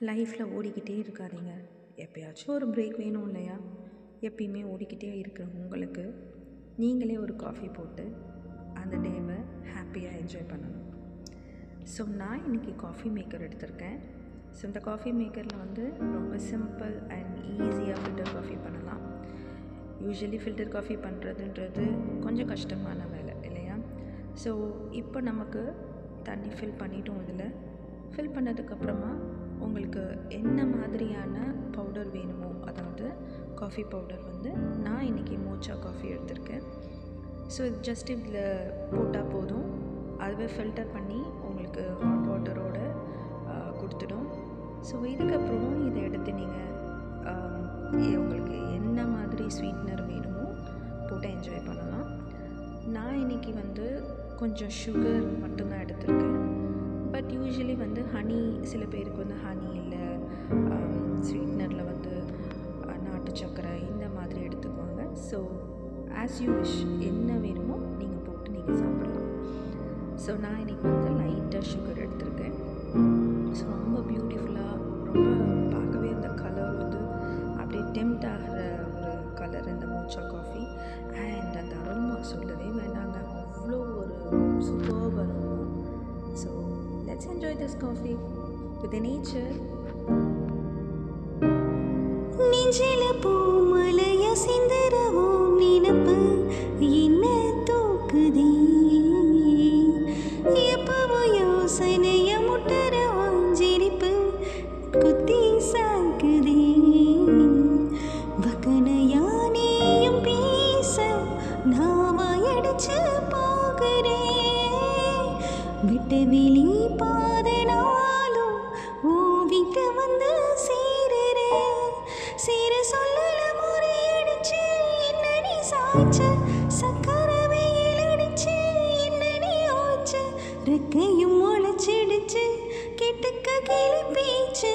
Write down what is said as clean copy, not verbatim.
லைஃப்பில் ஓடிக்கிட்டே இருக்காதீங்க. எப்போயாச்சும் ஒரு பிரேக் வேணும் இல்லையா? எப்பயுமே ஓடிக்கிட்டே இருக்கிற உங்களுக்கு நீங்களே ஒரு காஃபி போட்டு அந்த டேவை ஹாப்பியாக என்ஜாய் பண்ணணும். ஸோ நான் இன்றைக்கி காஃபி மேக்கர் எடுத்திருக்கேன். ஸோ இந்த காஃபி மேக்கரில் வந்து ரொம்ப சிம்பிள் அண்ட் ஈஸியாக ஃபில்டர் காஃபி பண்ணலாம். யூஸ்வலி ஃபில்டர் காஃபி பண்ணுறதுன்றது கொஞ்சம் கஷ்டமான வேலை இல்லையா? ஸோ இப்போ நமக்கு தண்ணி ஃபில் பண்ணிட்டோம். இதில் ஃபில் பண்ணதுக்கப்புறமா உங்களுக்கு என்ன மாதிரியான பவுடர் வேணுமோ, அதாவது காஃபி பவுடர் வந்து நான் இன்றைக்கி மோச்சா காஃபி எடுத்திருக்கேன். ஸோ இது ஜஸ்ட் இதில் போட்டால் போதும், அதுவே ஃபில்டர் பண்ணி உங்களுக்கு ஹாட் வாட்டரோட கொடுத்துடும். ஸோ இதுக்கப்புறம் இதை எடுத்து நீங்கள் உங்களுக்கு என்ன மாதிரி ஸ்வீட்னர் வேணுமோ போட்டு என்ஜாய் பண்ணலாம். நான் இன்றைக்கி வந்து கொஞ்சம் சுகர் மட்டும்தான் எடுத்திருக்கேன். பட் யூஸ்வலி வந்து ஹனி, சில பேருக்கு வந்து ஹனி இல்லை, ஸ்வீட்னரில் வந்து நாட்டு சக்கரை இந்த மாதிரி எடுத்துக்குவாங்க. ஸோ ஆஸ் யூ விஷ், என்ன வேணுமோ நீங்கள் போட்டு நீங்கள் சாப்பிடலாம். ஸோ நான் இன்றைக்கி வந்து லைட்டாக சுகர் எடுத்திருக்கேன். ஸோ ரொம்ப பியூட்டிஃபுல்லாக, ரொம்ப பார்க்கவே அந்த கலர் வந்து அப்படியே டெம்ட் ஆகிற ஒரு கலர் இந்த மோச்சா காஃபி. அண்ட் அந்த அரோமா சொல்லவே வேண்டாங்க, அவ்வளோ ஒரு superb aroma. So let's enjoy this coffee with the nature. நெஞ்சில பூமலைய சிந்தரவும் நினப்பு என்ன தூக்குதே, எப்பவோ யோசனைய முட்டர வாஞ்சிரிப்பு குத்தி சாக்குதே, வக்கனையானேயும் பேச நாவாயடிச்சு போகிறேன், விட்டு வெளி பாதனாலும் ஓவிட்டு வந்து சேருறேன், சேர சொல்லல முறையடிச்சு என்னடி சாய்ச்ச, சக்கர வெயில் அடிச்சு என்னடி ஆச்ச, ரெக்கையும் முளைச்சிடுச்சு கெட்டுக்க கிளி பீச்சு,